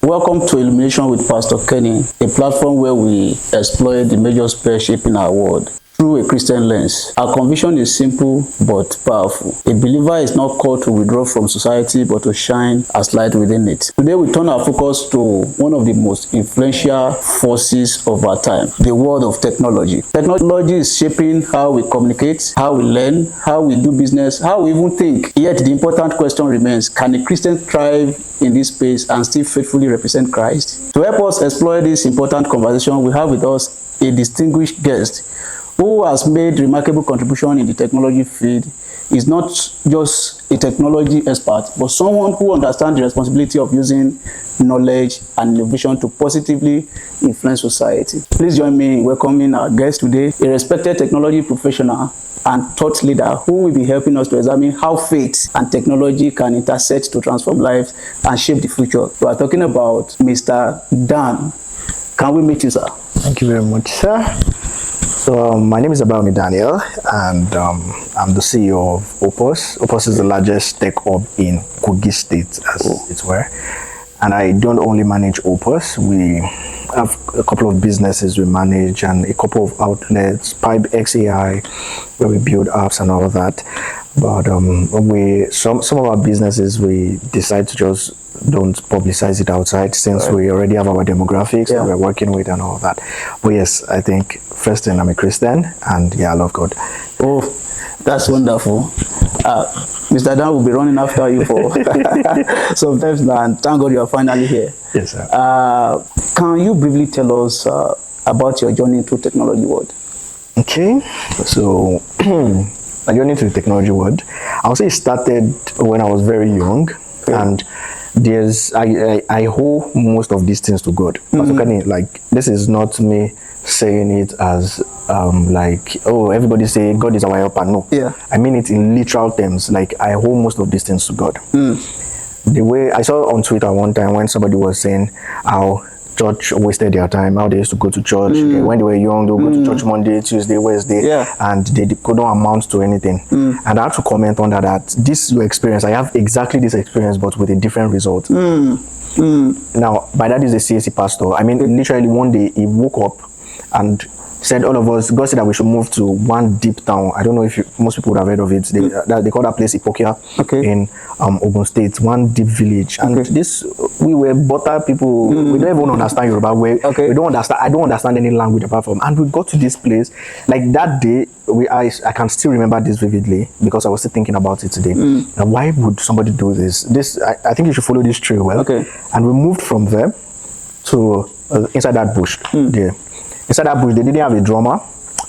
Welcome to Illumination with Pastor Kenny, a platform where we explore the major spheres shaping our world through a Christian lens. Our conviction is simple but powerful. A believer is not called to withdraw from society but to shine as light within it. Today we turn our focus to one of the most influential forces of our time, the world of technology. Technology is shaping how we communicate, how we learn, how we do business, how we even think. Yet the important question remains, can a Christian thrive in this space and still faithfully represent Christ? To help us explore this important conversation, we have with us a distinguished guest who has made remarkable contribution in the technology field. Is not just a technology expert, but someone who understands the responsibility of using knowledge and innovation to positively influence society. Please join me in welcoming our guest today, a respected technology professional and thought leader who will be helping us to examine how faith and technology can intersect to transform lives and shape the future. We are talking about Mr. Dan. Can we meet you, sir? Thank you very much, sir. So my name is Abayomi Daniel, and I'm the CEO of Opus. Opus is the largest tech hub in Kogi State, as it were. And I don't only manage Opus. We have a couple of businesses we manage and a couple of outlets, Pipe XAI, where we build apps and all of that. But some of our businesses, we decide to just don't publicize it outside, since we already have our demographics that we're working with and all of that. But yes, I think first thing, I'm a Christian, and I love God. Oh, that's wonderful. Mr. Dan will be running after you for some times now, and thank God you are finally here. Yes, sir. Can you briefly tell us about your journey through technology world? Okay, so my journey to the technology world, I would say it started when I was very young, and I owe most of these things to God. Like, this is not me saying it as like, oh, everybody say God is our helper. No, I mean it in literal terms. Like, I owe most of these things to God. The way I saw on Twitter one time when somebody was saying how church wasted their time, how they used to go to church when they were young, they would go to church Monday, Tuesday, Wednesday, and they couldn't amount to anything. And I had to comment on that this is your experience. I have exactly this experience, but with a different result. Now, my dad is a CSC pastor. I mean, literally one day he woke up and said, all of us, God said that we should move to one deep town. I don't know if most people would have heard of it. They call that place Ipokia in Ogun State, one deep village. And we were butter people. We don't even understand Yoruba. We don't understand. I don't understand any language apart from. And we got to this place, like that day. I can still remember this vividly because I was still thinking about it today. Now, why would somebody do this? I think you should follow this trail well. And we moved from there to inside that bush there. Inside that bush, they didn't have a drummer,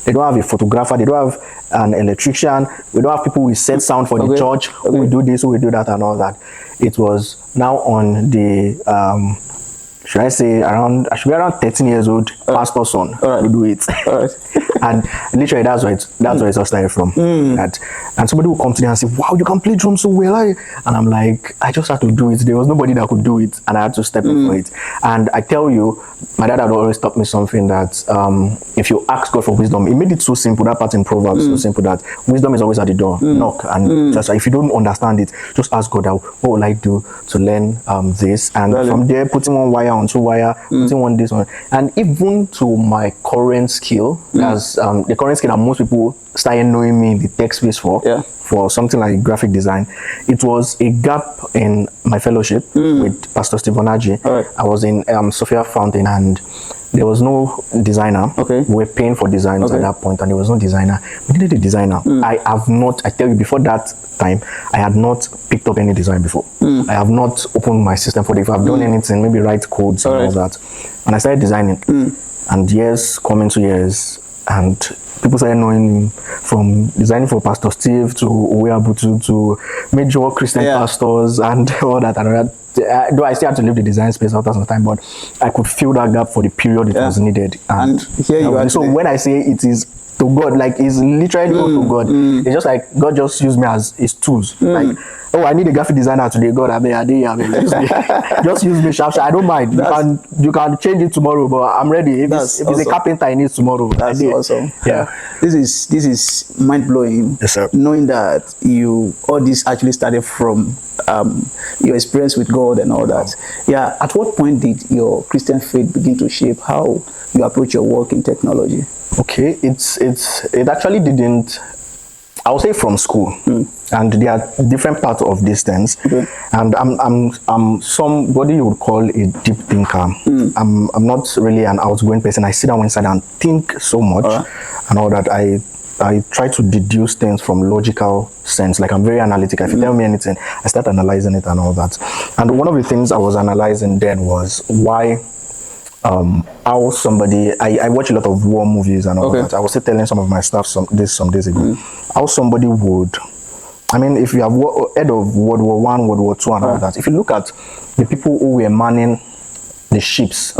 they don't have a photographer, they don't have an electrician, we don't have people who set sound for the church, who will do this, who will do that and all that. It was now on the, should I say, I should be around 13 years old, pastor's son to do it. And literally that's where it all started from. And somebody will come to me and say, wow, you can play drums so well. And I'm like, I just had to do it. There was nobody that could do it, and I had to step in for it. And I tell you, my dad had always taught me something that if you ask God for wisdom, it made it so simple, that part in Proverbs, so simple that wisdom is always at the door. Knock, and just if you don't understand it, just ask God, what will I do to learn this? And from there, putting one wire onto wire, putting one this one, and even to my current skill, that's the current skill that most people started knowing me in the tech space for something like graphic design. It was a gap in my fellowship with Pastor Stephen Aji. I was in Sophia Fountain, and there was no designer. We were paying for designers at that point, and there was no designer. We needed a designer. I tell you, before that time, I had not picked up any design before. I have not opened my system for it. If I've done anything, maybe write codes and all that. And I started designing. And years coming to years, and people started knowing me from designing for Pastor Steve to Uweabutu to major Christian pastors and all that. Though I still had to leave the design space after some time, but I could fill that gap for the period it was needed. And here you are. So when I say it is to God, like, it's literally not to God. It's just like God just used me as his tools. Like, oh, I need a graphic designer today. God, I mean, just use me sharp. I don't mind. You can change it tomorrow, but I'm ready. If it's a carpenter I need tomorrow, that's awesome. Yeah. This is mind blowing. Yes, sir. Knowing that all this actually started from your experience with God and all that. Yeah. At what point did your Christian faith begin to shape how you approach your work in technology? Okay, it actually didn't. I would say from school, and there are different parts of these things. Okay. And I'm somebody you would call a deep thinker. I'm not really an outgoing person. I sit down inside and think so much, and all that. I try to deduce things from logical sense. Like I'm very analytic. If you tell me anything, I start analyzing it and all that. And one of the things I was analyzing then was why. How somebody I watch a lot of war movies and all that. I was still telling some of my staff some days ago how somebody would, I mean, if you have heard of World War One, World War Two and all that, if you look at the people who were manning the ships,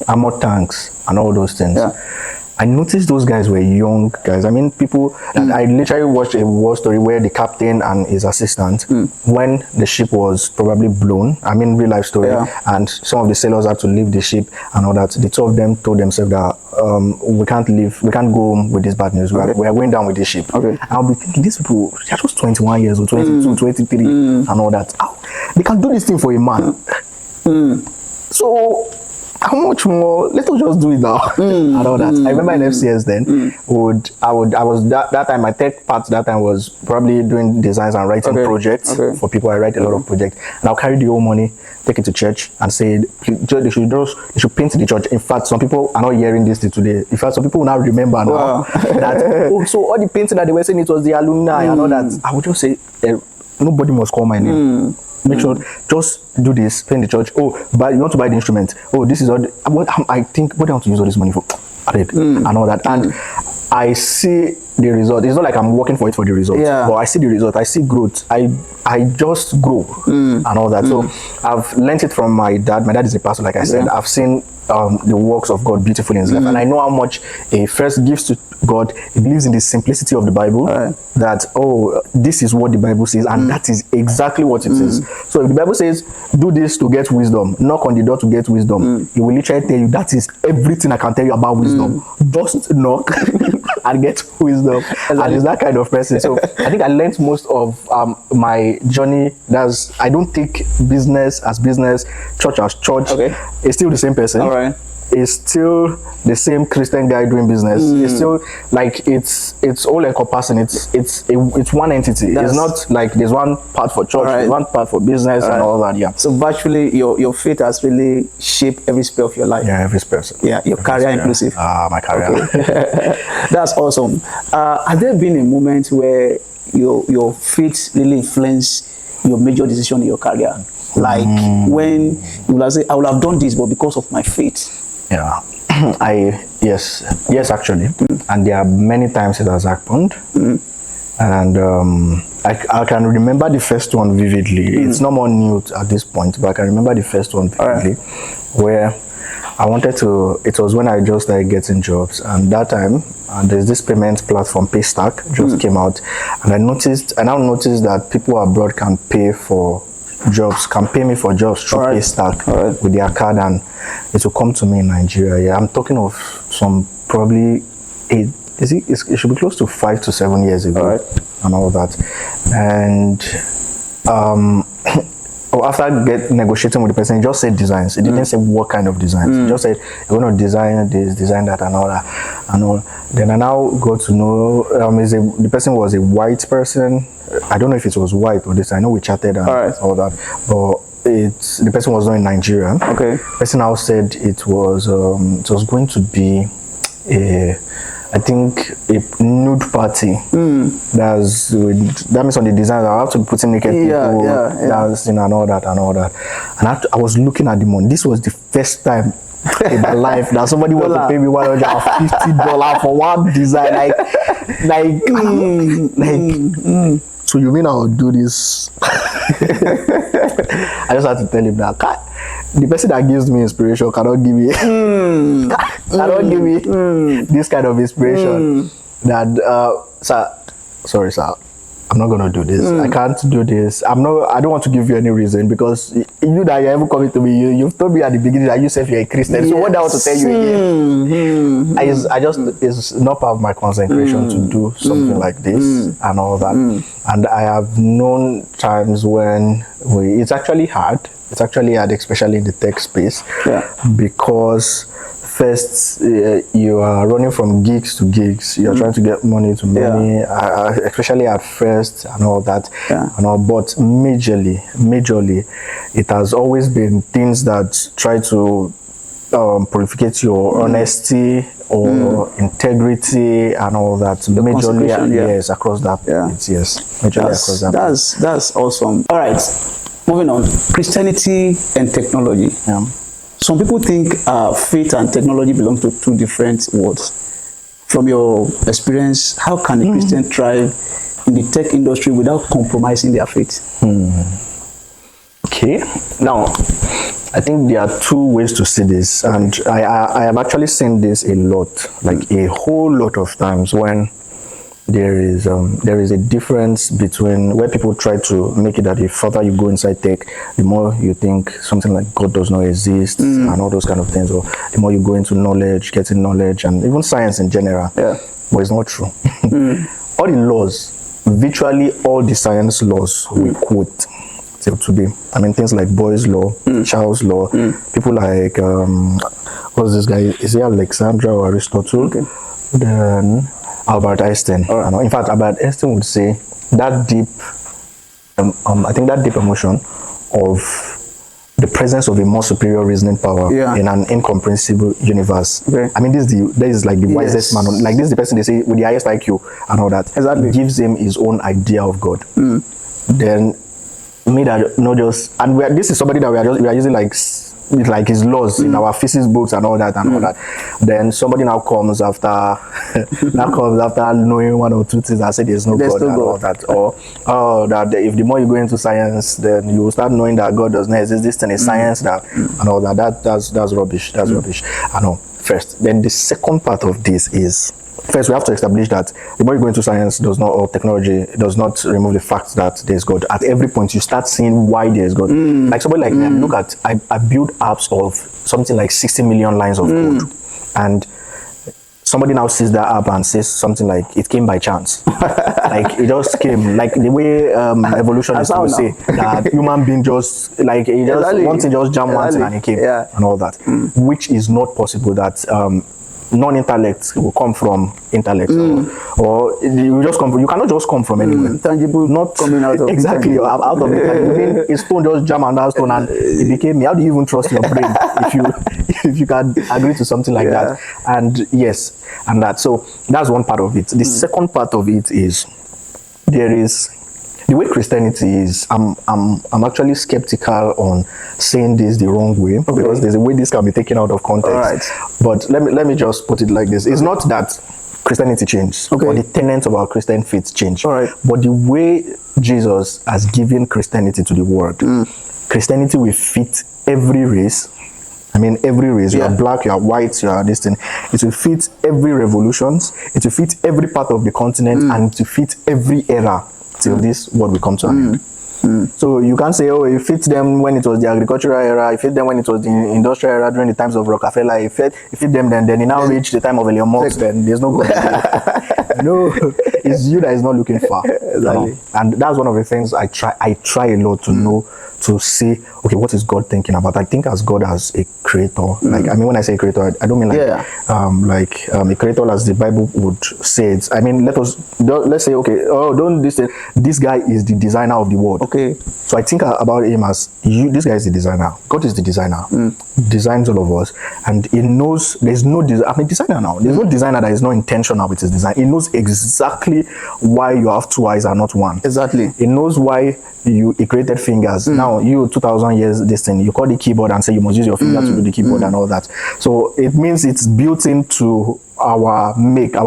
armored tanks and all those things, I noticed those guys were young guys. I mean, people, I literally watched a war story where the captain and his assistant, when the ship was probably blown, I mean, real life story, and some of the sailors had to leave the ship and all that. The two of them told themselves that we can't go home with this bad news. We are going down with this ship. I'll be thinking, these people, they're just 21 years old, 22, 23, and all that. They can do this thing for a man. So, how much more? Let us just do it now. And all that. I remember in FCS then, that time, my tech part that time was probably doing designs and writing projects for people. I write a lot of projects, and I'll carry the whole money, take it to church, and say they should paint the church. In fact, some people are not hearing this today. In fact, some people will now remember now that so all the painting that they were saying it was the alumni and all that. I would just say nobody must call my name. Make sure, just do this, paint the church. Oh, you want to buy the instrument. Oh, this is all. What I think, what do I want to use all this money for? And all that. And I see the result. It's not like I'm working for it for the result. But I see the result. I see growth. I just grow and all that. So I've learned it from my dad. My dad is a pastor, like I said. I've seen the works of God beautifully in his life, and I know how much he first gives to God. He believes in the simplicity of the Bible, that this is what the Bible says, and that is exactly what it is. So if the Bible says do this to get wisdom, knock on the door to get wisdom, he will literally tell you that is everything I can tell you about wisdom. Just knock and get wisdom. And he's that kind of person. So I think I learned most of my journey. I don't take business as business, church as church. It's still the same person. It's still the same Christian guy doing business. It's still like it's all encompassing. It's one entity. It's not like there's one part for church, there's one part for business and all that. So virtually your faith has really shaped every sphere of your life. Every sphere. Your career inclusive. My career. That's awesome. Has there been a moment where your faith really influenced your major decision in your career? Like when you will say, I would have done this, but because of my faith. Yes, actually. And there are many times it has happened. And I can remember the first one vividly. It's not more new at this point, but I can remember the first one vividly, where I wanted to, it was when I just started getting jobs, and that time, there's this payment platform, Paystack, just came out, and I now noticed that people abroad can pay me for jobs through Paystack with their card, and it will come to me in Nigeria. I'm talking of some probably it should be close to 5 to 7 years ago, and all that. And after negotiating with the person, he just said designs. He didn't say what kind of designs. He just said, you're going to design this, design that, and all that. And all. Then I now got to know, the person was a white person. I don't know if it was white or this. I know we chatted and all that. But the person was not in Nigeria. The person now said it was going to be I think a nude party. That means on the design I have to put in naked people dancing and all that. And I was looking at the money. This was the first time in my life that somebody wanted to pay me $150 for one design. So you mean I'll do this? I just had to tell him that the person that gives me inspiration cannot give me this kind of inspiration. That sorry sir, I'm not gonna do this. I can't do this. I don't want to give you any reason, because you that you're ever coming to me, you've told me at the beginning that you say you're a Christian. So what do I want to tell you again? I just it's not part of my concentration to do something like this and all that. And I have known times when it's actually hard. It's actually hard, especially in the tech space, because first, you are running from gigs to gigs. You're trying to get money to money, especially at first and all that. And all, but majorly, it has always been things that try to purificate your honesty or integrity and all that. Majorly, yes, across that. Yes, majorly across that. That's awesome. All right, moving on. Christianity and technology. Some people think faith and technology belong to two different worlds. From your experience, how can a Christian thrive in the tech industry without compromising their faith? Okay, now I think there are two ways to see this, and I have actually seen this a lot, like a whole lot of times, when there is a difference between where people try to make it that the further you go inside tech, the more you think something like God does not exist and all those kind of things, or the more you go into knowledge, getting knowledge, and even science in general. But it's not true. All the laws, virtually all the science laws we quote till today. I mean, things like Boyle's law, Charles' law, people like what's this guy? Is it Alexandra or Aristotle? Then Albert Einstein. In fact, Albert Einstein would say that deep, I think that deep emotion of the presence of a more superior reasoning power in an incomprehensible universe. I mean, this is like the wisest man. Like, this is the person they say with the highest IQ and all that. Gives him his own idea of God. Then me that not just, and this is somebody that we are using like his laws in our physics books and all that and all that. Then somebody now comes after knowing one or two things and say there's no God and all that, or that if the more you go into science, then you will start knowing that God does not exist. This thing is science that and all that. That's rubbish. That's rubbish. I know. First, then the second part of this is, first, we have to establish that the more you go into science does not, or technology does not remove the fact that there's God. At every point, you start seeing why there's God. Like somebody like me, look at, I build apps of something like 60 million lines of code. And somebody now sees that app and says something like, it came by chance. Like, it just came. Like the way evolutionists will say, that human being just, like, it just, one thing just jammed one thing and it came. And all that. Which is not possible that non-intellect will come from intellect, or you just come from, you cannot just come from anywhere. Tangible, not coming out of out of it. A stone just jam on that stone and it became me. How do you even trust your brain if you can agree to something like that? And yes, and that. So that's one part of it. The second part of it is there is the way Christianity is. I'm actually skeptical on saying this the wrong way, because there's a way this can be taken out of context. But let me just put it like this. It's not that Christianity changed, or the tenets of our Christian faith changed, but the way Jesus has given Christianity to the world, Christianity will fit every race. I mean, every race. You are black, you are white, you are this thing. It will fit every revolution. It will fit every part of the continent, and it will fit every era till this world will come to an end. So you can't say, oh, it fits them when it was the agricultural era, it fit them when it was the industrial era during the times of Rockefeller, it fit them then it now reached the time of Elon Musk, then there's no God. No, it's you that is not looking far. And that's one of the things I try a lot to know, to see, okay, what is God thinking about? I think as God as a creator, like, I mean, when I say creator, I don't mean like, a creator as the Bible would say it. I mean, let's say, okay, this guy is the designer of the world. So I think about him as this guy is the designer. God is the designer. Designs all of us, and he knows there's no designer now. There's no designer that is not intentional with his design. He knows exactly why you have two eyes and not one. He knows why he created fingers. Now you 2000 years this thing, you call the keyboard and say you must use your finger to do the keyboard and all that. So it means it's built into our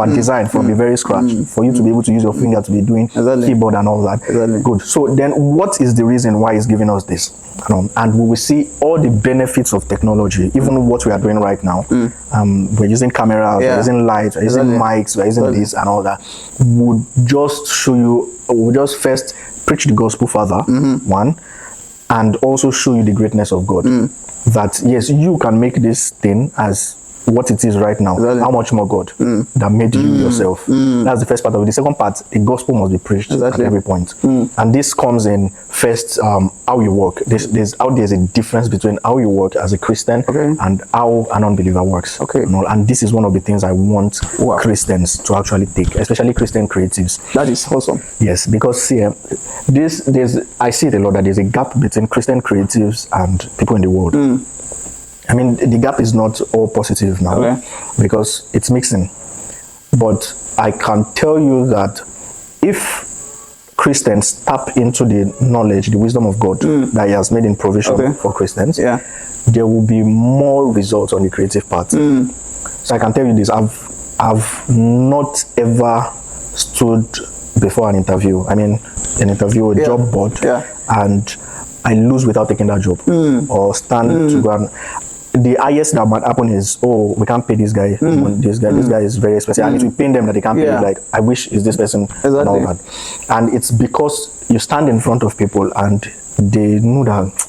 design from the very scratch, for you to be able to use your finger to be doing keyboard and all that. Good. So then what is the reason why he's giving us this? And we will see all the benefits of technology, even what we are doing right now. We're using cameras, we're using lights, we're using mics, we're using this and all that, would just show you will just first preach the gospel further, one, and also show you the greatness of God. That yes, you can make this thing as what it is right now. Exactly. How much more God that made you yourself? That's the first part of it. The second part, the gospel must be preached at every point. And this comes in first, how you work. There's a difference between how you work as a Christian and how an unbeliever works. And this is one of the things I want Christians to actually take, especially Christian creatives. That is awesome. Yes, because see, I see it a lot that there's a gap between Christian creatives and people in the world. I mean, the gap is not all positive now because it's mixing. But I can tell you that if Christians tap into the knowledge, the wisdom of God that He has made in provision for Christians, there will be more results on the creative part. So I can tell you this: I've not ever stood before an interview. I mean, an interview, a job board, and I lose without taking that job or stand to go and. The highest that might happen is, oh, we can't pay this guy. This guy is very expensive. And it will pain them that they can't pay. Like, I wish it's this person and all that. And it's because you stand in front of people and they know that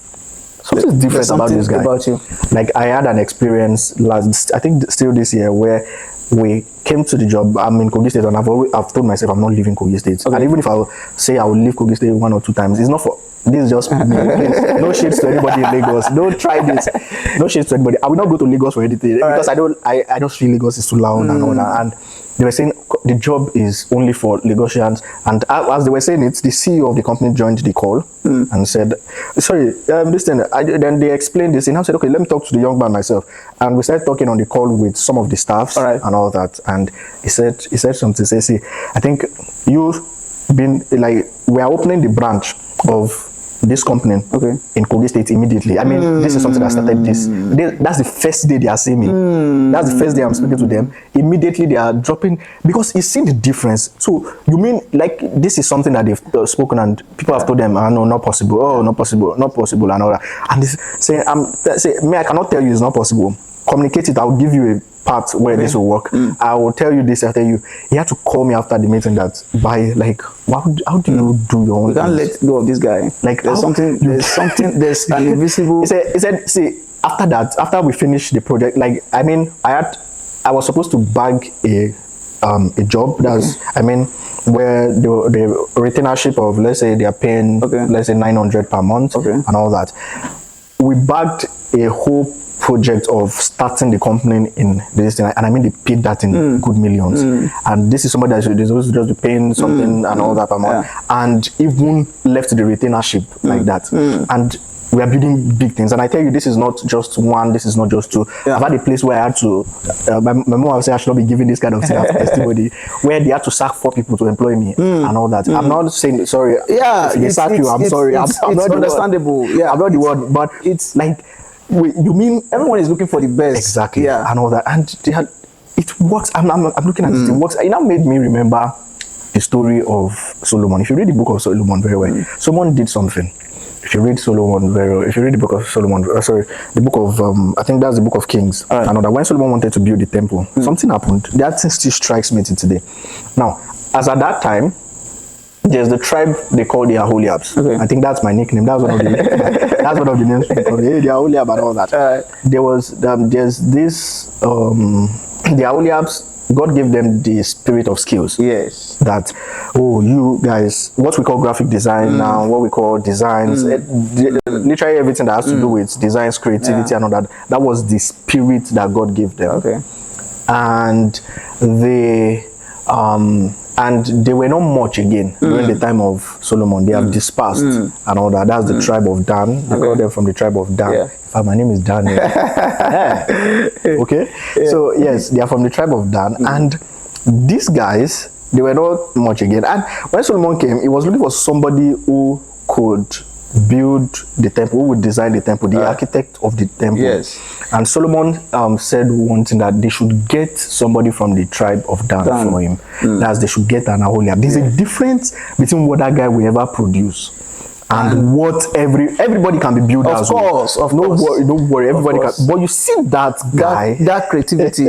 something's different about this guy. About you. Like, I had an experience I think still this year, where we came to the job. I'm in Kogi State, and I've told myself I'm not leaving Kogi State. And even if I say I will leave Kogi State 1 or 2 times, it's not for. This is just me. No shades to anybody in Lagos. Don't try this. No shades to anybody. I will not go to Lagos for anything because I don't feel Lagos is too loud and all that. And they were saying the job is only for Lagosians. And as they were saying it, the CEO of the company joined the call and said, sorry, this thing. Then they explained this, and I said, okay, let me talk to the young man myself. And we started talking on the call with some of the staffs and all that. And he said something. Say, see, I think you've been like, we are opening the branch of this company in Kogi State immediately. I mean, this is something that started that's the first day they are seeing me. That's the first day I'm speaking to them. Immediately they are dropping, because you see the difference. So you mean like this is something that they've spoken and people have told them, no, not possible. Oh, not possible and all that. And they say, I cannot tell you it's not possible. Communicate it. I'll give you a part where this will work. I will tell you this. I'll tell you. He had to call me after the meeting that how do you do your own? You can't let go of this guy. Like there's there's an invisible. He said, see, after we finished the project, like, I mean, I was supposed to bag a job. That's I mean, where the retainership of, let's say, they are paying let's say 900 per month and all that. We bagged a whole project of starting the company in this thing, and I mean they paid that in good millions. And this is somebody that is supposed to just be paying something and all that per month, and even left the retainership like that. And we are building big things. And I tell you, this is not just one, this is not just two. I've had a place where I had to my mom would say I should not be giving this kind of testimony, where they had to sack 4 people to employ me and all that. I'm not saying sorry. If they sack you, I'm sorry. I'm not understandable. I'm not the one, but it's like, you mean everyone is looking for the best? Exactly. And all that, and it works. I'm looking at it. It works. It now made me remember the story of Solomon. If you read the book of Solomon very well, Solomon did something. If you read Solomon very well, if you read the book of Solomon, the book of I think that's the book of Kings. I know that when Solomon wanted to build the temple, something happened. That thing still strikes me till today. Now, as at that time, there's the tribe they call the Aholiabs. I think that's my nickname. That's one of the that's one of the names. The Aholiab and all that. There's this the Aholiabs. God gave them the spirit of skills. Yes. That, you guys, what we call graphic design now, what we call designs, literally everything that has to do with designs, creativity, and all that. That was the spirit that God gave them. And they were not much again during the time of Solomon. They have dispersed and all that. That's the tribe of Dan. They call them from the tribe of Dan. In fact, my name is Daniel. So yes, they are from the tribe of Dan. And these guys, they were not much again. And when Solomon came, he was looking for somebody who could build the temple, who would design the temple, the architect of the temple. And Solomon said one thing, that they should get somebody from the tribe of Dan for him. That's, they should get an Aholiab. There's a difference between what that guy will ever produce and what everybody can be built as well. Of course. Don't worry, everybody can. But you see that guy, that creativity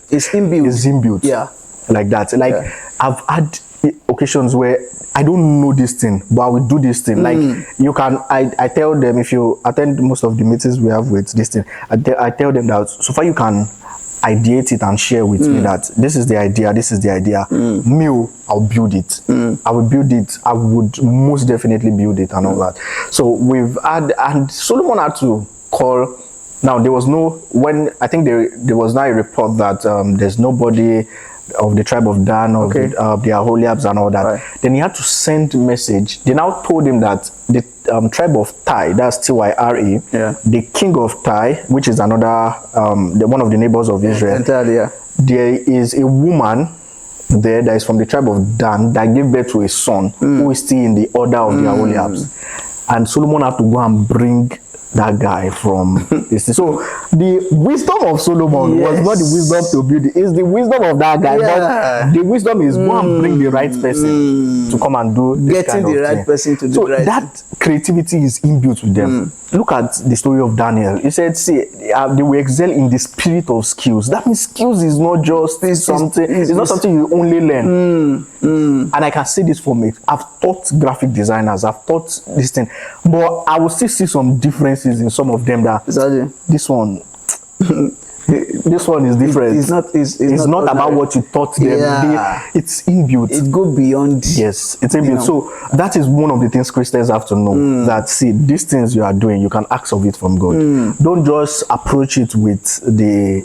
is inbuilt. Like that. Like, I've had occasions where I don't know this thing, but I will do this thing. Like you can, I tell them, if you attend most of the meetings we have with this thing, I tell them that so far you can ideate it and share with me that this is the idea, I'll build it. I will build it. I would most definitely build it and all that. So we've had, and Solomon had to call. Now there was no, when I think there was now a report that there's nobody of the tribe of Dan or the Aholiabs and all that. Right. Then he had to send message. They now told him that the tribe of Tai, that's Tyre, the king of Tai, which is another one of the neighbors of Israel. Entirely, yeah. There is a woman there that is from the tribe of Dan that gave birth to a son who is still in the order of the Aholiabs. And Solomon had to go and bring that guy from this. So the wisdom of Solomon was not the wisdom to build it, it's the wisdom of that guy. But the wisdom is go and bring the right person to come and do this getting kind of the right thing. person to do So the right that creativity is inbuilt with them. Look at the story of Daniel. He said, see, they will excel in the spirit of skills. That means skills is not just something, it's not something you only learn. And I can see this for me. I've taught graphic designers, I've taught this thing, but I will still see some differences in some of them that this one this one is different. It's not about what you taught them. It's inbuilt. It go beyond. Yes, it's inbuilt. So that is one of the things Christians have to know. That see, these things you are doing, you can ask of it from God. Don't just approach it with the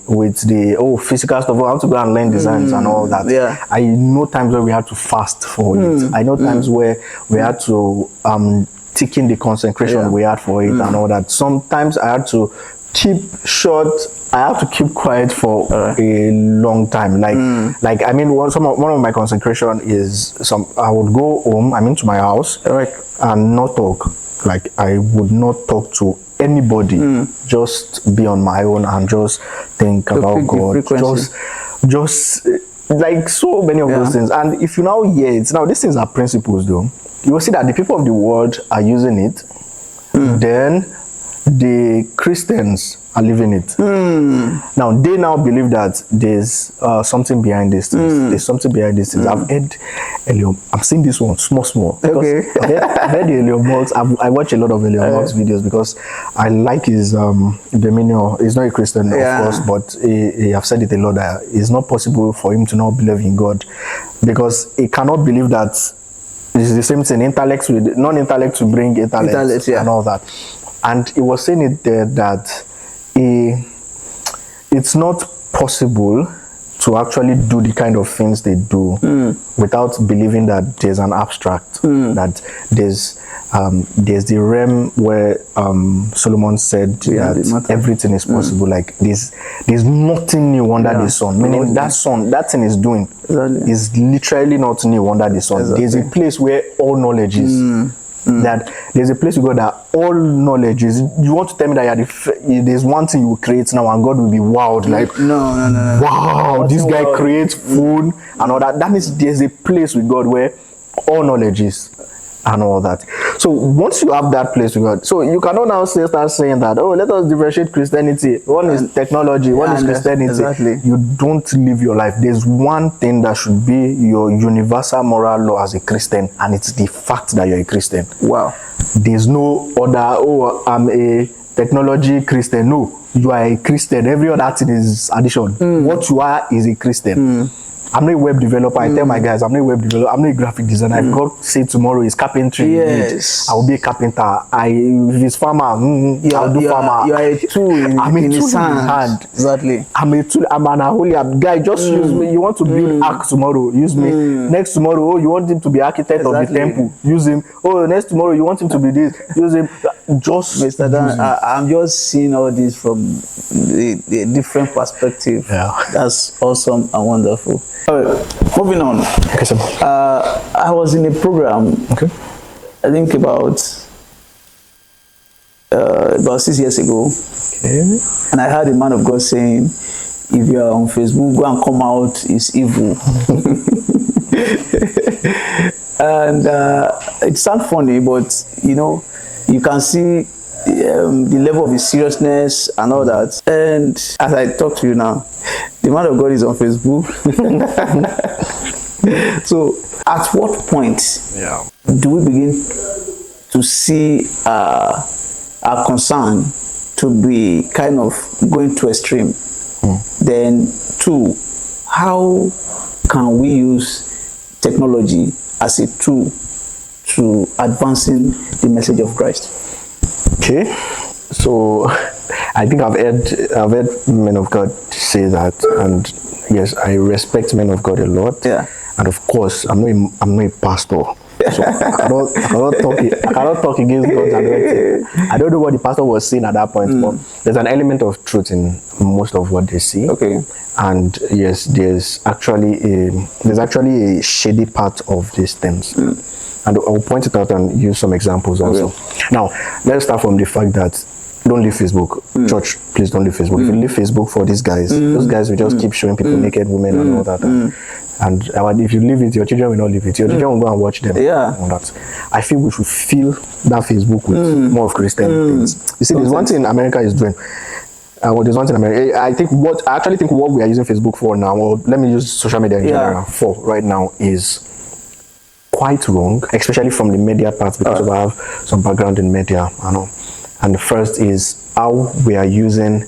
physical stuff. I want to go and learn designs and all that. I know times where we had to fast for it. I know times where we had to taking the consecration we had for it and all that. Sometimes I had to keep short. I have to keep quiet for a long time. Like I mean, one of my consecration is I would go home, to my house, and not talk. Like I would not talk to anybody. Just be on my own and just think about God. Just like so many of those things. And if you now hear it, now these things are principles though. You will see that the people of the world are using it. Then the Christians are living it. Now they now believe that there's something behind these things. There's something behind these things. I've heard I've seen this one small. Okay. I've heard Elio Mox. I watch a lot of Elio Mox videos because I like his demeanor. He's not a Christian, of course, but I've said it a lot that it's not possible for him to not believe in God because he cannot believe that it's the same thing. Intellect with non-intellect to bring intellect and all that. And he was saying it there that it's not possible to actually do the kind of things they do without believing that there's an abstract, that there's the realm where Solomon said that everything is possible. Like there's nothing new under the sun. Meaning that thing is doing is literally not new under the sun. There's a place where all knowledge is. That there's a place you go that all knowledge is. You want to tell me that there's one thing you will create now and God will be wowed, like no. Wow, this guy creates food and all that. That means there's a place with God where all knowledge is and all that. So once you have that place with God, so you cannot now start saying that, oh, let us differentiate Christianity. One is technology, one is Christianity. Exactly. You don't live your life. There's one thing that should be your universal moral law as a Christian, and it's the fact that you're a Christian. Wow. There's no other, I'm a technology Christian. No, you are a Christian. Every other thing is addition. What you are is a Christian. I'm not a web developer. I tell my guys, I'm not a web developer. I'm not a graphic designer. If God say tomorrow is carpentry, I will be a carpenter. If it's farmer, I'll do farmer. You are a tool in his hand. Exactly. I'm a tool. I'm an Aholiab guy. Just use me. You want to build ark tomorrow? Use me. Next tomorrow, you want him to be architect of the temple? Use him. Oh, next tomorrow, you want him to be this? Use him. Just Mr. Dan, I'm just seeing all this from the different perspective. That's awesome and wonderful. Moving on. Okay, so I was in a program. Okay. I think about 6 years ago. Okay. And I heard a man of God saying, if you are on Facebook, go and come out is evil. And it sounds funny, but you can see the level of his seriousness and all that. And as I talk to you now, the man of God is on Facebook. So, at what point do we begin to see our concern to be kind of going to extreme? Then, two, how can we use technology as a tool to advancing the message of Christ? Okay, so I think I've heard men of God say that, and yes, I respect men of God a lot. Yeah. And of course, I'm not a pastor, so I cannot talk against God's anointing. I don't know what the pastor was saying at that point, but there's an element of truth in most of what they see. Okay. And yes, there's actually a shady part of these things. And I'll point it out and use some examples also. Now, let's start from the fact that don't leave Facebook. Church, please don't leave Facebook. If you leave Facebook for these guys, those guys will just keep showing people naked women and all that. And if you leave it, your children will not leave it. Your children will go and watch them. Yeah. And that. I feel we should fill that Facebook with more of Christian things. You see, there's one thing America is doing. There's one thing America. I actually think what we are using Facebook for now, or let me use social media in general for right now, is quite wrong, especially from the media part, because I have some background in media, I know. And the first is how we are using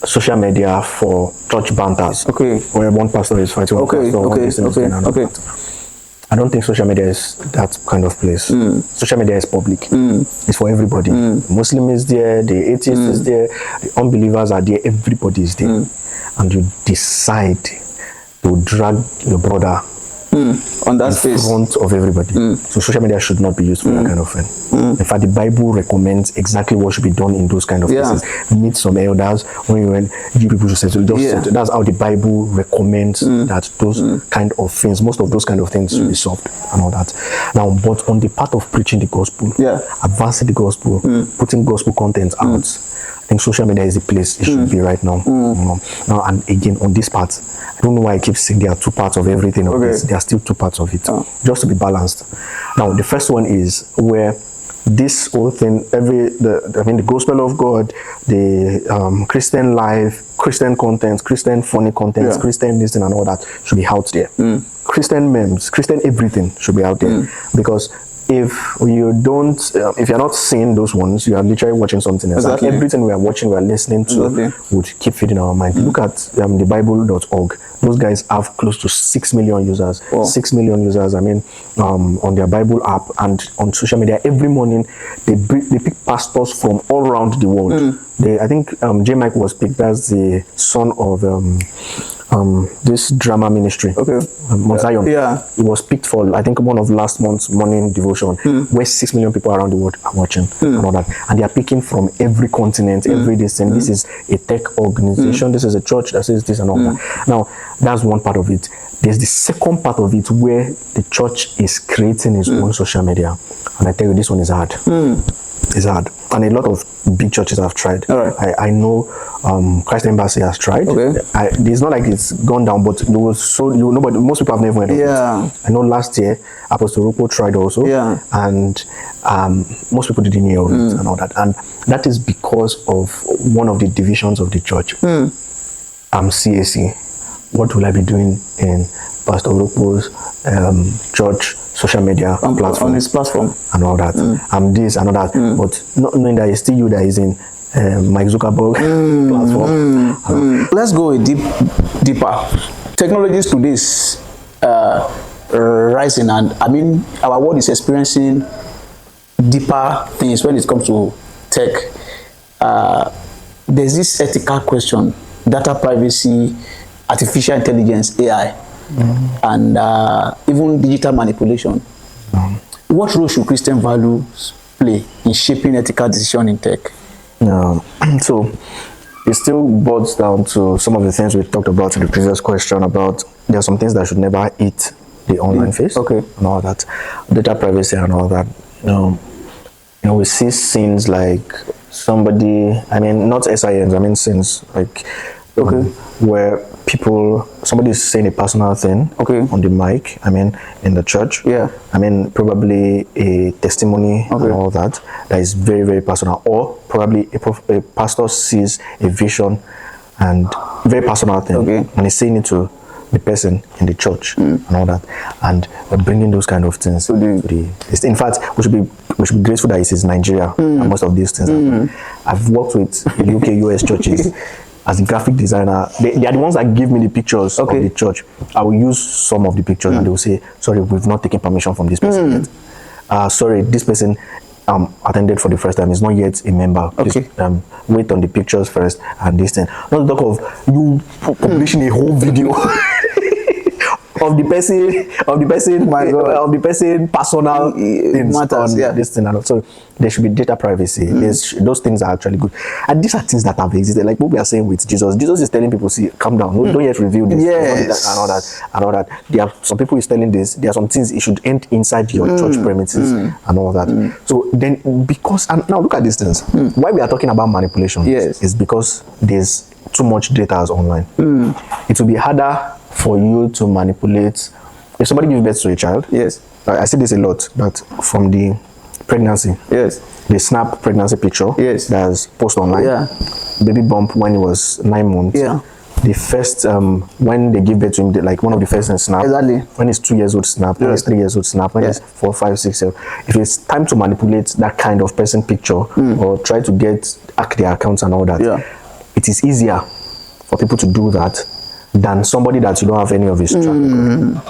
social media for church banters. Okay. Where one pastor is fighting one pastor. I don't think social media is that kind of place. Social media is public. It's for everybody. The Muslim is there, the atheist is there, the unbelievers are there, everybody is there. And you decide to drag your brother on that space in front of everybody. So social media should not be used for that kind of thing. In fact, the Bible recommends exactly what should be done in those kind of places. Meet some elders when you people should settle. That's how the Bible recommends that those kind of things, most of those kind of things should be solved and all that. Now, but on the part of preaching the gospel, advancing the gospel, putting gospel content out, I think social media is the place it should be right now. Now, and again, on this part, I don't know why I keep saying there are two parts of everything of this. There are still two parts of it, just to be balanced. Now, the first one is where this whole thing, the gospel of God, the Christian life, Christian content, Christian funny content, Christian this and all that should be out there. Christian memes, Christian everything should be out there. Because if you don't, if you're not seeing those ones, you are literally watching something else. Exactly. Everything we are watching, we are listening to would keep feeding our mind. Look at thebible.org. Those guys have close to 6 million users. 6 million users, on their Bible app and on social media. Every morning, they pick pastors from all around the world. I think J. Mike was picked. That's the son of this drama ministry, Mount Zion. It was picked for, I think, one of last month's morning devotion, where 6 million people around the world are watching and all that. And they are picking from every continent, every distance. This is a tech organization. This is a church that says this and all that. Now, that's one part of it. There's the second part of it where the church is creating its own social media. And I tell you, this one is hard. It's hard. And a lot of big churches have tried. I know Christ Embassy has tried. It's not like it's gone down, but there was nobody, most people have never heard of it. I know last year Apostle Rupo tried also, and most people didn't hear of it and all that. And that is because of one of the divisions of the church. CAC. What will I be doing in Pastor Rupo's church social media platform, on his platform and all that? I'm this and all that, but not knowing that it's still you that is in Mike Zuckerberg platform. Let's go deeper. Technologies today is rising, and our world is experiencing deeper things when it comes to tech. There's this ethical question: data privacy, artificial intelligence, AI, and even digital manipulation. What role should Christian values play in shaping ethical decision in tech? So it still boils down to some of the things we talked about in the previous question about there are some things that should never hit the online face, and all that, data privacy and all that. We see scenes like somebody, not SINs, scenes like where somebody is saying a personal thing on the mic, in the church. Probably a testimony and all that is very, very personal. Or probably a pastor sees a vision and very personal thing, and he's saying it to the person in the church and all that, and bringing those kind of things to in fact, we should be grateful that it is Nigeria and most of these things happen. I've worked with UK, US churches as a graphic designer. They are the ones that give me the pictures of the church. I will use some of the pictures and they will say, sorry, we've not taken permission from this person yet. Sorry, this person attended for the first time, is not yet a member. Please, wait on the pictures first and this thing. Not to talk of you publishing a whole video of the person personal matters, this thing and all. So there should be data privacy. Those things are actually good, and these are things that have existed. Like what we are saying with Jesus is telling people, see, calm down, don't yet reveal this, and all that. There are some people is telling this, there are some things it should end inside your church premises and all that. So then, because, and now look at these things, why we are talking about manipulation is because there's too much data online. It will be harder for you to manipulate. If somebody gives birth to a child, I see this a lot, that from the pregnancy, the snap pregnancy picture that's posted online, baby bump when he was 9 months, the first when they give birth to him, like one of the first snap, when he's 2 years old snap, when he's 3 years old snap, when he's 4, 5, 6, 7. If it's time to manipulate that kind of person picture or try to hack their accounts and all that, it is easier for people to do that than somebody that you don't have any of his track record.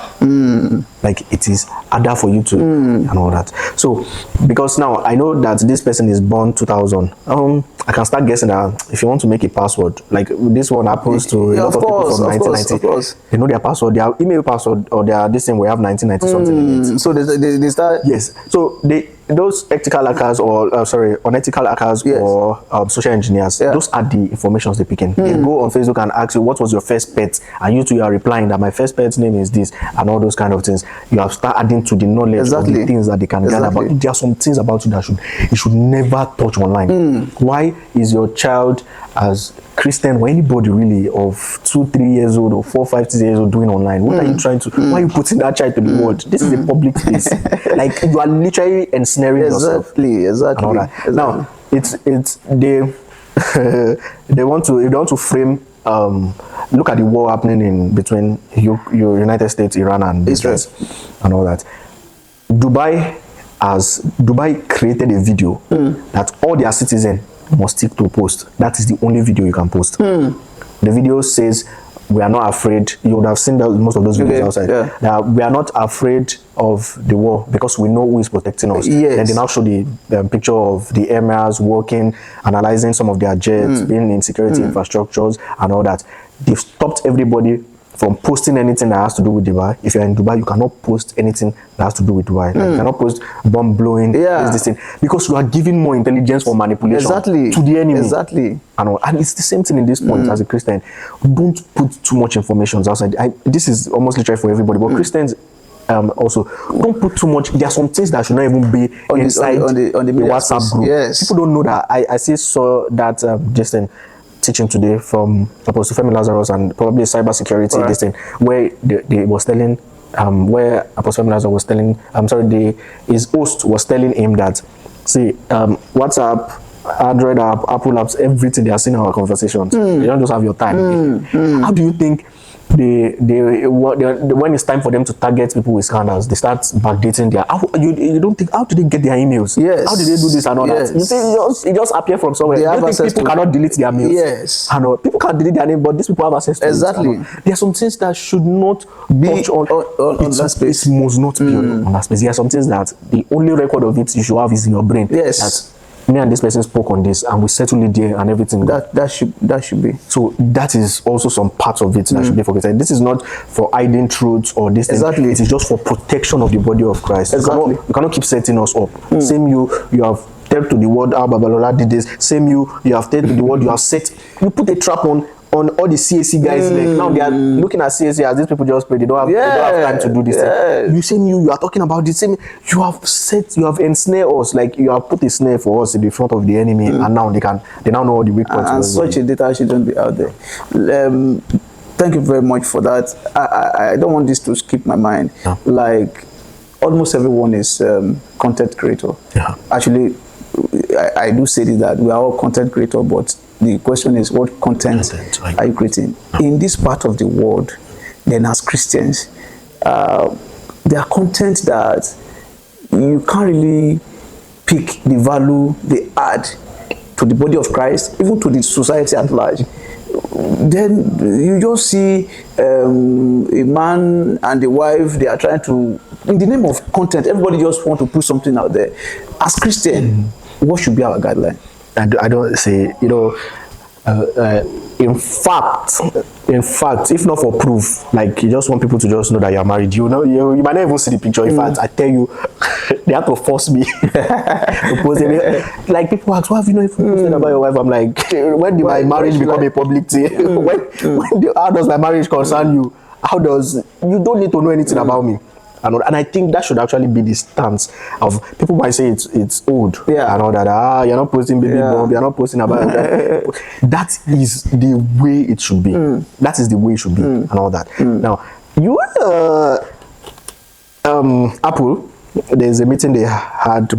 Like it is harder for you to and all that. So because now I know that this person is born 2000, I can start guessing that if you want to make a password, like this one happens to a lot of people from 1990, they know their password, their email password, or their this thing we have 1990 something in it. So they start so those ethical hackers or unethical hackers or social engineers, those are the informations they pick in. They go on Facebook and ask you, what was your first pet? And you are replying that my first pet's name is this, and all those kind of things. You have start adding to the knowledge of the things that they can gather about. There are some things about you that you should never touch online. Why is your child as Christian or anybody really of 2, 3 years old or 4, 5, 6 years old doing online? What are you trying to? Why are you putting that child to the world? This is a public place. Like you are literally ensnaring yourself. Exactly. Now it's they they want to frame. Look at the war happening in between United States, Iran, and Israel, and all that. Dubai created a video that all their citizens must stick to post. That is the only video you can post. The video says, we are not afraid. You would have seen most of those videos outside. That we are not afraid of the war because we know who is protecting us. And they now show the picture of the emirs working, analyzing some of their jets, being in security infrastructures and all that. They've stopped everybody from posting anything that has to do with Dubai. If you're in Dubai, you cannot post anything that has to do with Dubai. Like you cannot post bomb blowing, this thing, because you are giving more intelligence for manipulation to the enemy. And it's the same thing in this point as a Christian. Don't put too much information outside. This is almost literally for everybody, but Christians also don't put too much. There are some things that should not even be inside on the WhatsApp group. People don't know that. I saw that just teaching today from Apostle Femi Lazarus and probably cybersecurity this thing, where they was telling where Apostle Femi Lazarus was telling his host was telling him that, see, WhatsApp, Android app, Apple apps, everything, they are seeing our conversations. You don't just have your time. How do you think when it's time for them to target people with scanners, they start backdating their? You don't think, how do they get their emails? How do they do this and all that? You think it just appear from somewhere? You think people cannot delete their mails? And people can delete their name, but these people have access to it. There are some things that should not be on that space. It must not be on that space. There are some things that the only record of it you should have is in your brain. Me and this person spoke on this and we settled it there and everything. That should be. So that is also some part of it that should be focused. This is not for hiding truths or this thing. It is just for protection of the body of Christ. You cannot keep setting us up. Same you have told to the world how Babalola did this. Same you have told to the world, you have set, you put a trap on all the CAC guys. Like now they are looking at CAC as these people just pray. They don't have time to do this thing. You same you are talking about the same. You have ensnared us. Like you have put a snare for us in the front of the enemy, and now they now know all the weak points. And such a data shouldn't be out there. Thank you very much for that. I don't want this to skip my mind. Like almost everyone is content creator. Actually, I do say that we are all content creator, but the question is, what content are you creating? In this part of the world, then as Christians, there are content that you can't really pick the value they add to the body of Christ, even to the society at large. Then you just see a man and a wife, they are trying to, in the name of content, everybody just want to put something out there. As Christian, what should be our guideline? I don't say, in fact, if not for proof, like you just want people to just know that you're married, you might not even see the picture. In fact, I tell you, they have to force me to post it. Like people ask, why have you not even posted about your wife? I'm like, when did my marriage become a public thing? How does my marriage concern you? You don't need to know anything about me. And I think that should actually be the stance of people. Might say it's old, and all that. You're not posting baby bomb, you're not posting about that. That is the way it should be. That is the way it should be, and all that. Now, Apple. There's a meeting they had in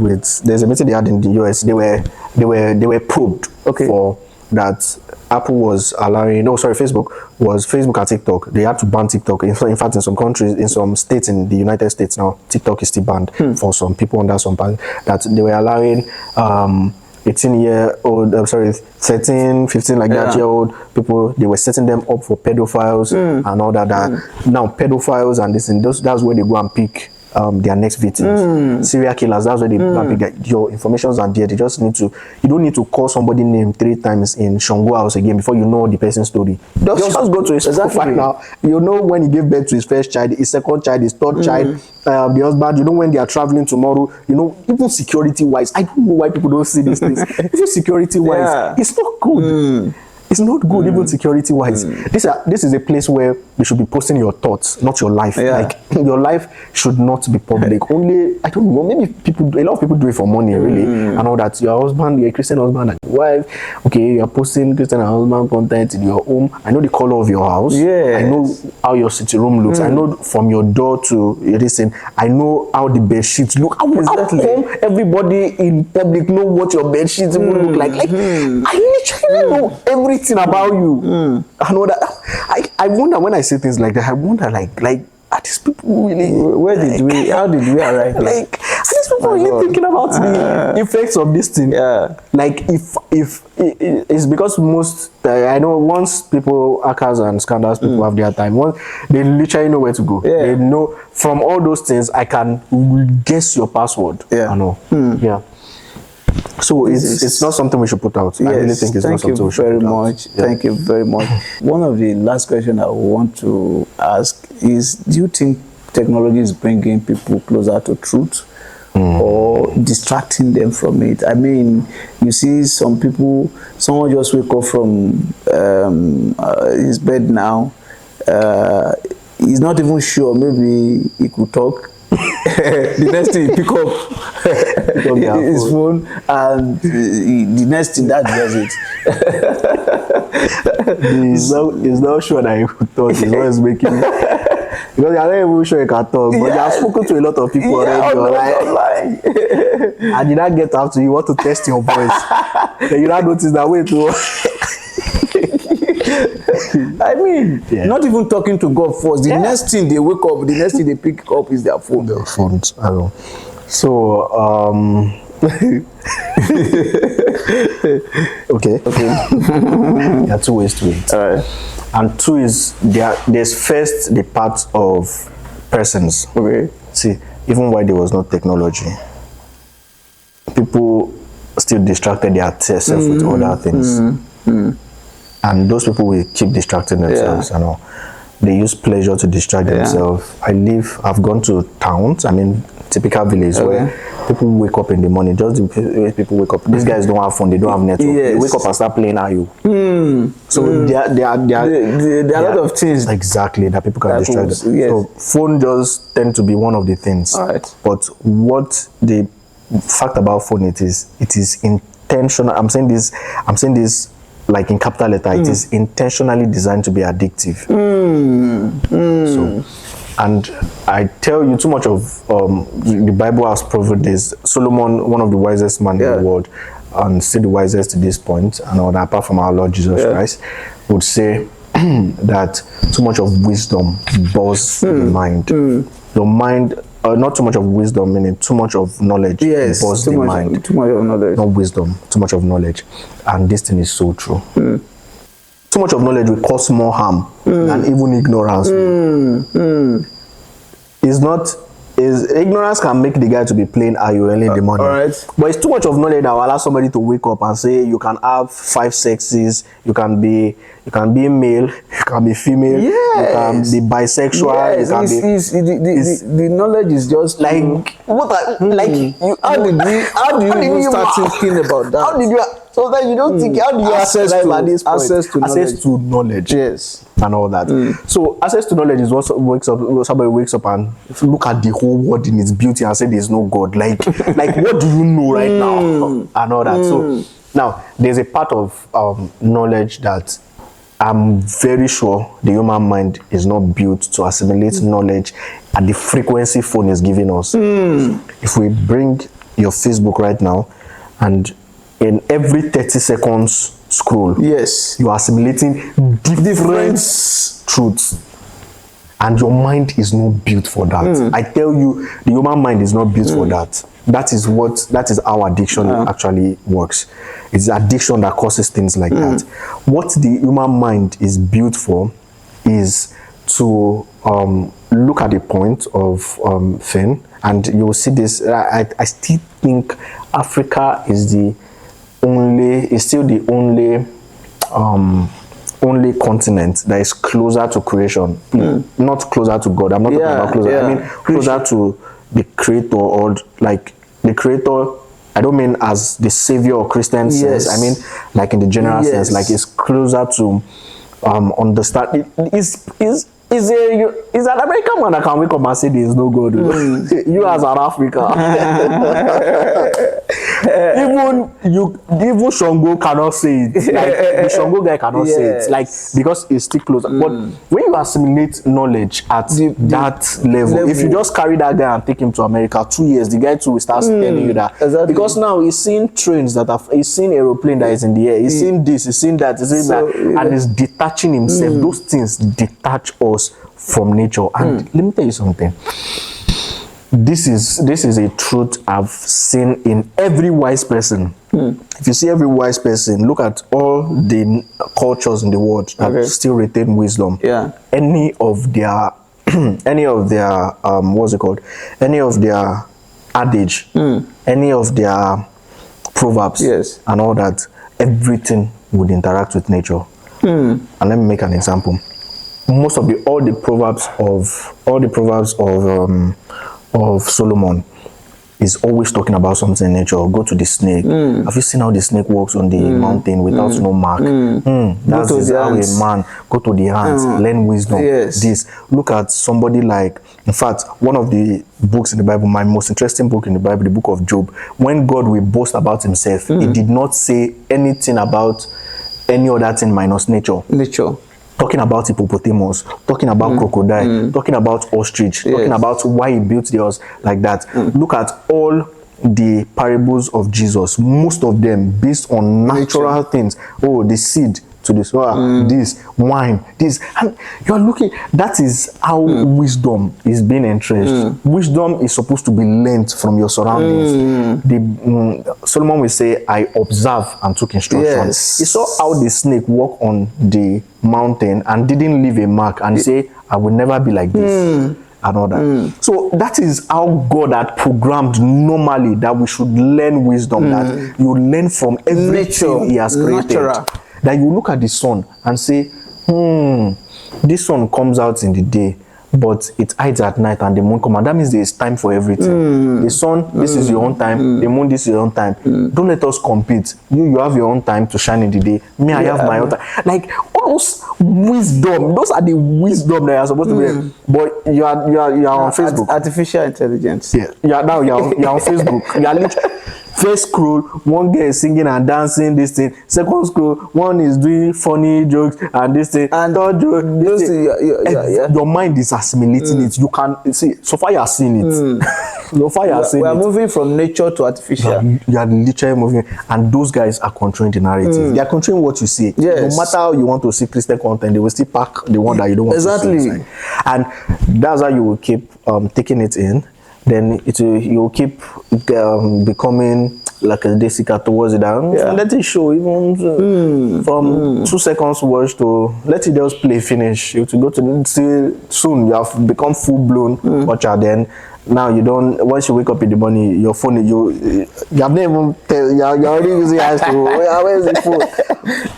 the US. They were probed for that. Apple was allowing, Facebook and TikTok. They had to ban TikTok. In fact, in some countries, in some states in the United States now, TikTok is still banned for some people under some ban. That they were allowing 18-year-old, 13, 15, like that year-old people, they were setting them up for pedophiles and all that. Now, pedophiles and this, and that's where they go and pick their next victims. Serial killers, that's where they pick your informations are there. They just need to, you don't need to call somebody name 3 times in Shango house again before you know the person's story. Just go to his profile now. You know when he gave birth to his first child, his second child, his third child, the husband, you know when they are traveling tomorrow, you know, even security wise, I don't know why people don't see these things. Even security wise, it's not good. It's not good, even security-wise. This is a place where you should be posting your thoughts, not your life. Like your life should not be public. Only, I don't know, maybe a lot of people do it for money, really, and all that. Your husband, your Christian husband and wife, okay, you're posting Christian and husband content in your home. I know the color of your house. I know how your sitting room looks. I know from your door to listen. I know how the bed sheets look. How come everybody in public know what your bed sheets will look like? Like I literally know everything about you. I know that. I wonder when I say things like that. I wonder like are these people really? How did we arrive here? Like are these people really thinking about the effects of this thing? Like if it's because most I know once people hackers and scandals people have their time. Once they literally know where to go. They know from all those things. I can guess your password. I know. So it's not something we should put out. I really think it's not something we should put out. Thank you very much. One of the last questions I want to ask is, do you think technology is bringing people closer to truth or distracting them from it? I mean, you see some people, someone just wake up from his bed now, he's not even sure, maybe he could talk. The next thing he pick up his phone, and the next thing that does it. He's not sure that he could talk. He's always making because you're not even sure he can talk, but you have spoken to a lot of people already online. And you not get out to you want to test your voice. Then you not notice that way too. I mean, not even talking to God first. The next thing they wake up, the next thing they pick up is their phone. Their phones. I know. So, okay. There are 2 ways to it. And 2 is there's first the part of persons. See, even while there was no technology, people still distracted themselves with other things. And those people will keep distracting themselves. You know, they use pleasure to distract themselves. I've gone to towns, I mean typical village where people wake up in the morning, just the way people wake up. These guys don't have phone, they don't have network. They wake up and start playing Ayo. So there are a lot of things exactly that people can distract them. So phone just tend to be one of the things. But what the fact about phone it is intentional. I'm saying this like in capital letter, it is intentionally designed to be addictive. So, and I tell you, too much of the Bible has proven this. Solomon, one of the wisest men in the world, and still the wisest to this point, and all that, apart from our Lord Jesus Christ, would say that too much of wisdom boils the mind. Your mind, not too much of wisdom, meaning too much of knowledge boils the mind. Too much of knowledge. Not wisdom, too much of knowledge. And this thing is so true. Too much of knowledge will cause more harm than even ignorance. Ignorance can make the guy to be playing Ayo early in the morning. Alright. But it's too much of knowledge that will allow somebody to wake up and say you can have 5 sexes, you can be male, you can be female, you can be bisexual. Yes, the knowledge is just like how do you even start thinking about that? How did you? Sometimes you don't think. How do you access to knowledge? Yes, and all that. So access to knowledge is what somebody wakes up and look at the whole world in its beauty and say there's no God. Like what do you know right now and all that. So now there's a part of knowledge that I'm very sure the human mind is not built to assimilate knowledge at the frequency phone is giving us. If we bring your Facebook right now and in every 30 seconds scroll, yes, you are assimilating different truths, and your mind is not built for that. I tell you, the human mind is not built for that. That is how addiction actually works. It's addiction that causes things like that. What the human mind is built for is to look at the point of thing, and you will see this. I still think Africa is still the only continent that is closer to creation, not closer to God. I'm not talking about closer. I mean closer to the creator, or like the creator. I don't mean as the savior or Christian sense. I mean like in the general sense, like it's closer to understand. Is an American man that can wake up and say there is no God. You as an African. even Shango cannot say it. Like the Shango guy cannot say it. Like because it's still closer. But when you assimilate knowledge at that level, if you just carry that guy and take him to America 2 years, the guy too will start telling you that. Exactly. Because now he's seeing trains he's seeing aeroplane that is in the air, he's seeing this, he's seeing that, he's seeing that, and he's detaching himself. Those things detach us from nature. And let me tell you something. This is a truth I've seen in every wise person. If you see every wise person, look at all the cultures in the world that still retain wisdom. Any of their what's it called? Any of their adage, any of their proverbs, and all that, everything would interact with nature. And let me make an example. Most of all the proverbs of Solomon is always talking about something in nature. Go to the snake. Have you seen how the snake walks on the mountain without no mark? That's how a man go to the ants, learn wisdom. This. Look at somebody like, in fact, one of the books in the Bible, my most interesting book in the Bible, the book of Job. When God will boast about himself, he did not say anything about any other thing minus nature. Talking about hippopotamus, talking about crocodile, talking about ostrich, talking about why he built the house like that. Look at all the parables of Jesus, most of them based on natural things. Oh, the seed to the soil, this, wine, this. And you are looking, that is how wisdom is being entrenched. Wisdom is supposed to be learned from your surroundings. Solomon will say, I observe and took instructions. He saw how the snake walked on the mountain and didn't leave a mark and say, I will never be like this. And all that. So that is how God had programmed normally that we should learn wisdom, that you learn from everything he has created. That you look at the sun and say, this sun comes out in the day, but it hides at night and the moon comes. And that means there is time for everything. The sun, this is your own time. The moon, this is your own time. Don't let us compete. You have your own time to shine in the day. Me, I have my own time. Like all those wisdom, those are the wisdom that you are supposed to be. But you are on Facebook. Artificial intelligence. You're on Facebook. You are literally first scroll, one girl is singing and dancing, this thing. Second scroll, one is doing funny jokes and this thing. And third joke, your mind is assimilating it. You can see, so far you are seeing it. So far you are saying We are it. moving from nature to artificial. You are literally moving, and those guys are controlling the narrative. They are controlling what you see. Yes. No matter how you want to see Christian content, they will still pack the one that you don't want Exactly. to see inside. And that's how you will keep taking it in. Then you will keep becoming like a desica towards it. And let it show, even from 2 seconds watch to let it just play finish. You to go to see soon you have become full blown watcher. Then now you don't. Once you wake up in the morning, your phone you have not even you're already using your eyes to where's the phone.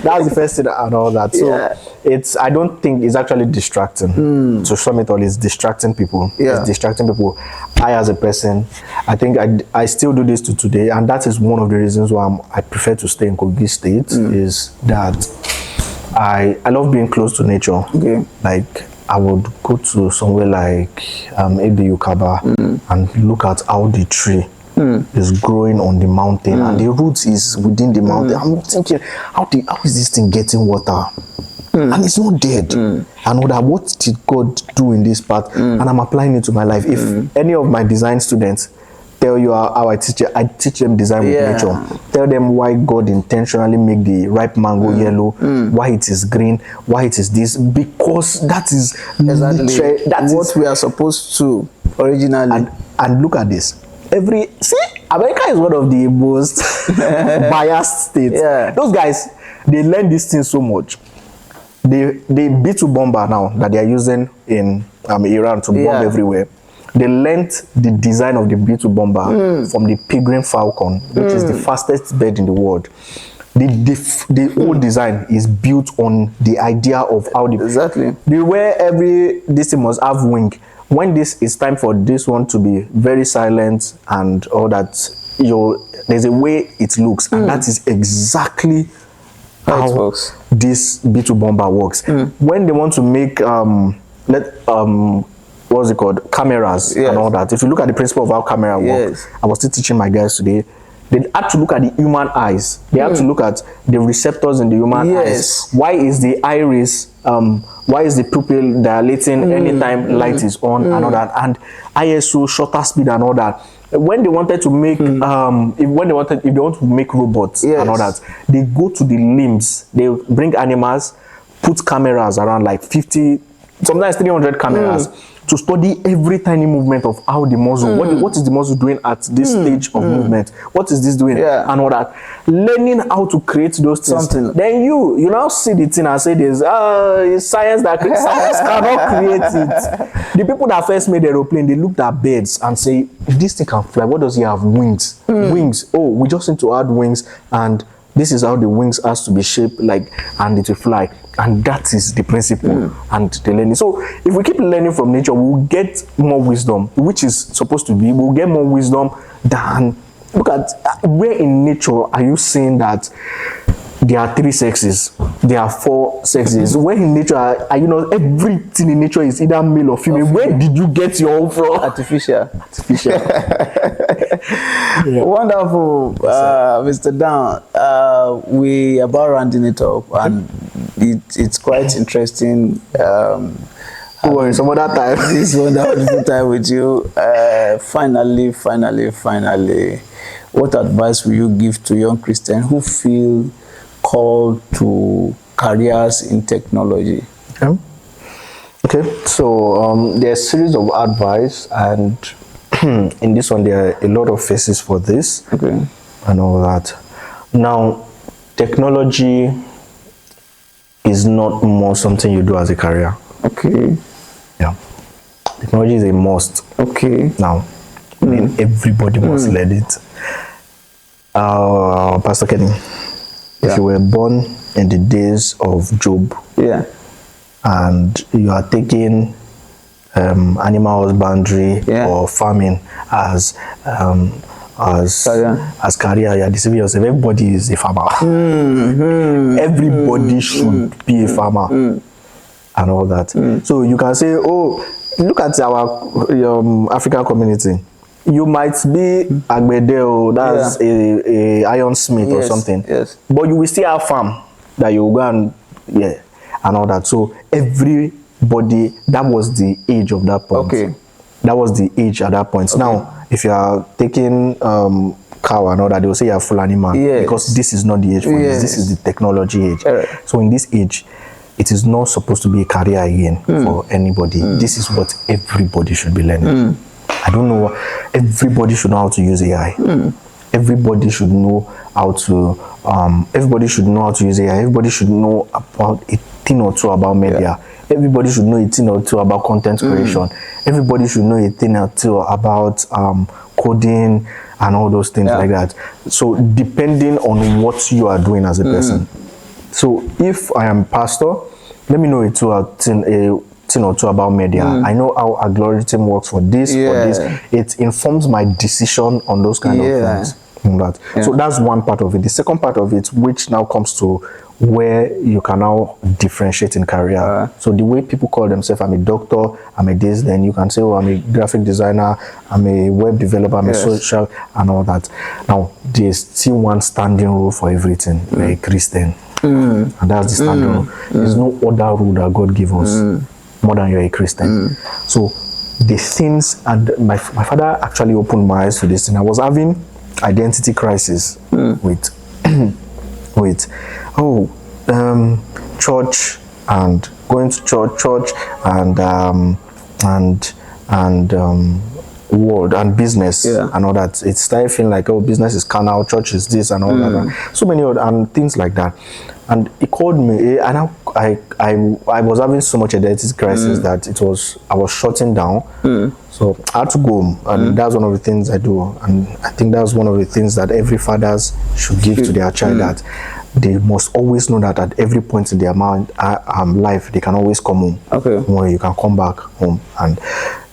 That's the first thing and all that. So it's, I don't think it's actually distracting. To sum it all, it's distracting people. It's distracting people. I as a person, I think I still do this to today, and that is one of the reasons why I prefer to stay in Kogi State. Is that I love being close to nature. Okay. Like I would go to somewhere like Edi Ukaba and look at how the tree is growing on the mountain and the roots is within the mountain. I'm thinking, how is this thing getting water? And it's not dead. And what did God do in this part? And I'm applying it to my life. If any of my design students tell you how I teach them design with nature. Tell them why God intentionally make the ripe mango yellow, why it is green, why it is this, because that is exactly what we are supposed to originally. And look at this. America is one of the most biased states. Those guys, they learn this thing so much. The B2 bomber now that they are using in Iran to bomb everywhere, they learned the design of the B2 bomber from the Peregrine Falcon, which is the fastest bird in the world. The whole design is built on the idea of how the way this thing must have wing. When this is time for this one to be very silent and all that, there's a way it looks, and that is exactly how this B2 bomber works. When they want to make what's it called, cameras and all that, if you look at the principle of how camera works, I was still teaching my guys today, they had to look at the human eyes. They have to look at the receptors in the human eyes. Why is the iris why is the pupil dilating anytime light is on and all that, and ISO, shutter speed and all that. When they wanted to make if they want to make robots and all that, they go to the limbs, they bring animals, put cameras around like 50, sometimes 300 cameras to study every tiny movement of how the muscle, what is the muscle doing at this stage of movement, what is this doing and all that. Learning how to create those things. Then you now see the thing and say this it's science that creates. Science cannot create it. The people that first made the aeroplane, they looked at birds and say, if this thing can fly, what does it have? Wings. Wings. Oh, we just need to add wings, and this is how the wings has to be shaped, like, and it will fly. And that is the principle and the learning. So if we keep learning from nature, we'll get more wisdom, which is supposed to be, we'll get more wisdom than, look at, where in nature are you saying that there are 3 sexes, there are 4 sexes? Where in nature are you know, everything in nature is either male or female? Where did you get your own from? Artificial. Wonderful, Mr. Dan. We are about rounding it up, and it's quite interesting. Some other time. This wonderful time with you. Finally, what advice will you give to young Christians who feel called to careers in technology? Okay, so there's a series of advice, and in this one there are a lot of faces for this and all that. Now, technology is not more something you do as a career. Technology is a must. Now, I mean, everybody must learn it. Pastor Kenny, if you were born in the days of Job, and you are taking animal husbandry or farming as career, you are deceiving yourself. Everybody is a farmer. Everybody should be a farmer and all that. So you can say, oh, look at our African community. You might be Agbede, that's a ironsmith or something, but you will still have farm that you will go and and all that. So everybody, that was the age of that point. That was the age at that point. Now if you are taking cow and all that, they will say you're a Fulani man. Yes. Because this is not the age for Yes. this is the technology age. Right. So in this age, it is not supposed to be a career again for anybody. This is what everybody should be learning. I don't know. Everybody should know how to use AI. Everybody should know how to. Everybody should know how to use AI. Everybody should know about a thing or two about media. Everybody should know a thing or two about content creation. Everybody should know a thing or two about coding and all those things like that. So depending on what you are doing as a person. So if I am pastor, let me know a thing or two about media. I know how algorithm works for this, for this. It informs my decision on those kind of things. So that's one part of it. The second part of it, which now comes to where you can now differentiate in career. So the way people call themselves, I'm a doctor, I'm a this, then you can say, oh, I'm a graphic designer, I'm a web developer, I'm a social, and all that. Now, there's still one standing rule for everything. You're a Christian. And that's the standing rule. There's no other rule that God gives us more than you're a Christian. So the things, and my father actually opened my eyes to this, and I was having identity crisis with church and going to church and world and business and all that. It started feeling like, oh, business is carnal, church is this and all that, and so many other and things like that. And he called me, and I was having so much identity crisis that I was shutting down. So I had to go home, and that's one of the things I do. And I think that's one of the things that every fathers should give to their child, that they must always know that at every point in their life, they can always come home. Where you can come back home and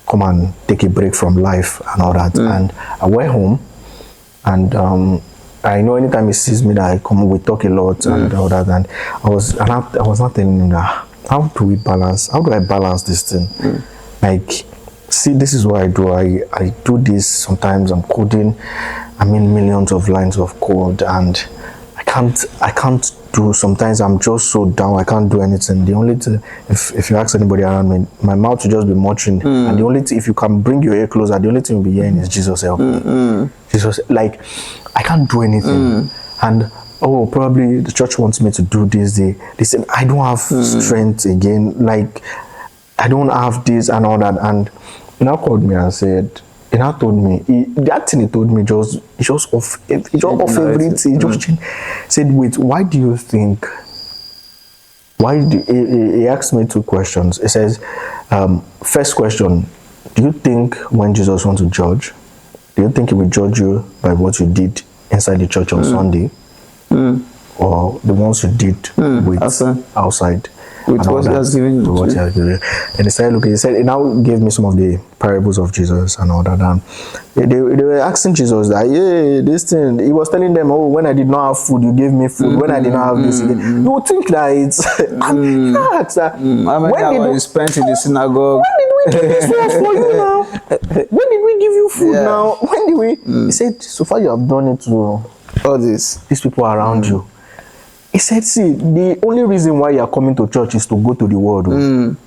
come and take a break from life and all that. And I went home, and I know anytime he sees me that I come, we talk a lot and all that. And I was not telling him that, how do I balance this thing? Like, see, this is what I do. I do this sometimes. I'm coding. I mean, millions of lines of code, and I can't do. Sometimes I'm just so down. I can't do anything. The only thing, if you ask anybody around me, my mouth will just be muttering. And the only thing, if you can bring your ear closer, the only thing you'll be hearing is Jesus help me. Jesus, like, I can't do anything. And oh, probably the church wants me to do this. They said I don't have strength again. Like, I don't have this and all that. And he now called me and said, he now told me, that thing he told me just off everything. Just changed. Said, wait, why do you think? He asked me two questions. He says, first question, do you think when Jesus wants to judge, do you think he will judge you by what you did inside the church on Sunday, or the ones you did with outside? With what he has given you. And he started looking, he now gave me some of the parables of Jesus and all that. And they were asking Jesus that, this thing, he was telling them, oh, when I did not have food, you gave me food. When I did not have this, you would think that it's... How many hours you spent in the synagogue? When did we do this work for you now? When did we give you food now? When did we... He said, so far you have done it to all these people around you. He said, see, the only reason why you are coming to church is to go to the world.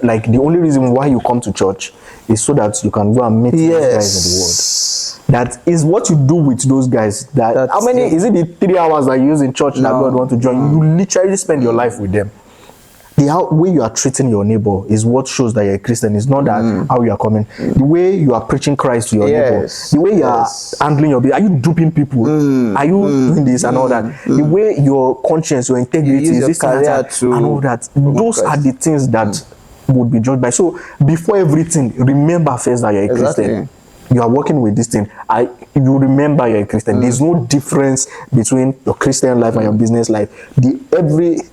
Like, the only reason why you come to church is so that you can go and meet those guys in the world. That is what you do with those guys. How many, is it the 3 hours that you use in church that God wants to join? You literally spend your life with them. The way you are treating your neighbor is what shows that you're a Christian. It's not that how you are coming. The way you are preaching Christ to your neighbor. The way you are handling your business. Are you duping people? Are you doing this and all that? The way your conscience, your integrity, is this and all that. Those are the things that would be judged by. So before everything, remember first that you're a Christian. You are working with this thing. You remember you're a Christian. There's no difference between your Christian life and your business life. Everything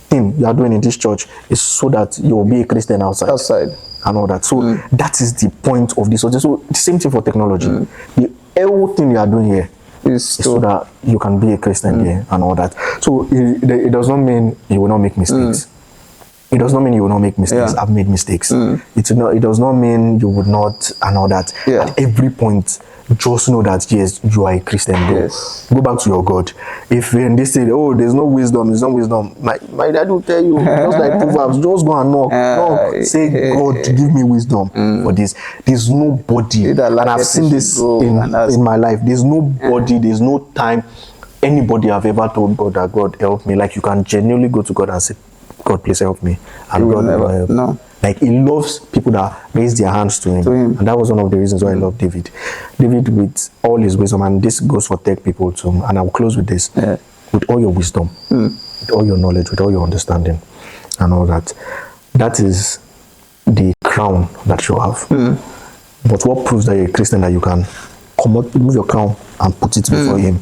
you are doing in this church is so that you will be a Christian outside and all that. So that is the point of this. So the same thing for technology. The whole thing you are doing here is so that you can be a Christian here and all that. So it does not mean you will not make mistakes. it does not mean you will not make mistakes. Yeah. I've made mistakes. It does not mean you would not and all that. Yeah. At every point, just know that yes, you are a Christian. Go back to your God. If they say, oh, there's no wisdom, my dad will tell you, just like Proverbs, just go and knock. Say, God, give me wisdom for this. There's nobody, and I've seen this in my life. There's nobody, there's no time anybody have ever told God that God help me. Like, you can genuinely go to God and say, God, please help me, and God will help. No. Like, he loves people that raise their hands to him. And that was one of the reasons why I love David. David, with all his wisdom, and this goes for tech people too, and I'll close with this. With all your wisdom, with all your knowledge, with all your understanding, and all that, that is the crown that you have. But what proves that you're a Christian, that you can remove your crown and put it before him?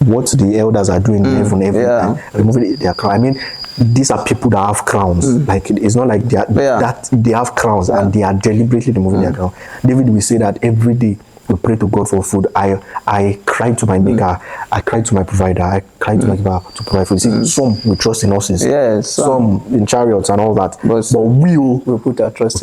What the elders are doing in heaven every time, removing their crown. I mean, these are people that have crowns. Like, it's not like that they have crowns and they are deliberately removing their crown. David will say that every day we pray to God for food. I cry to my maker, I cry to my provider, I cry to my giver to provide food. See, some will trust in horses, some in chariots and all that, but we'll put our trust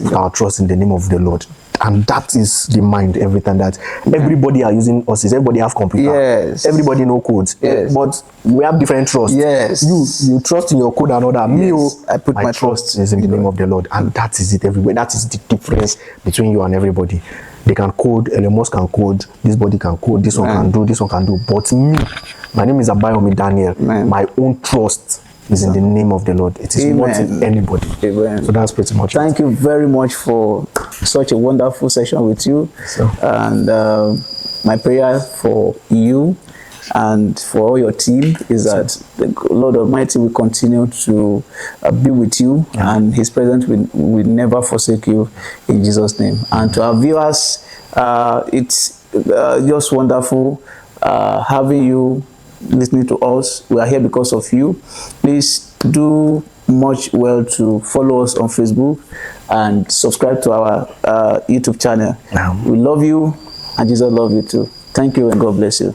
in the name of the Lord. And that is the mind every time, that everybody are using horses, everybody have computer, everybody know codes, but we have different trust. You trust in your code and all that. I put my trust is in the name of the Lord, and that is it everywhere. That is the difference between you and everybody. They can code, Elon Musk can code, this body can code, this one can do, this one can do, but me, my name is Abayomi Daniel. My own trust is in the name of the Lord. It is not in anybody. So that's pretty much it. Thank you very much for such a wonderful session with you. And my prayer for you and for all your team is that the Lord Almighty will continue to be with you, and His presence will never forsake you, in Jesus' name. And to our viewers, it's just wonderful having you listening to us. We are here because of you. Please do much well to follow us on Facebook and subscribe to our YouTube channel. We love you, and Jesus loves you too. Thank you, and God bless you.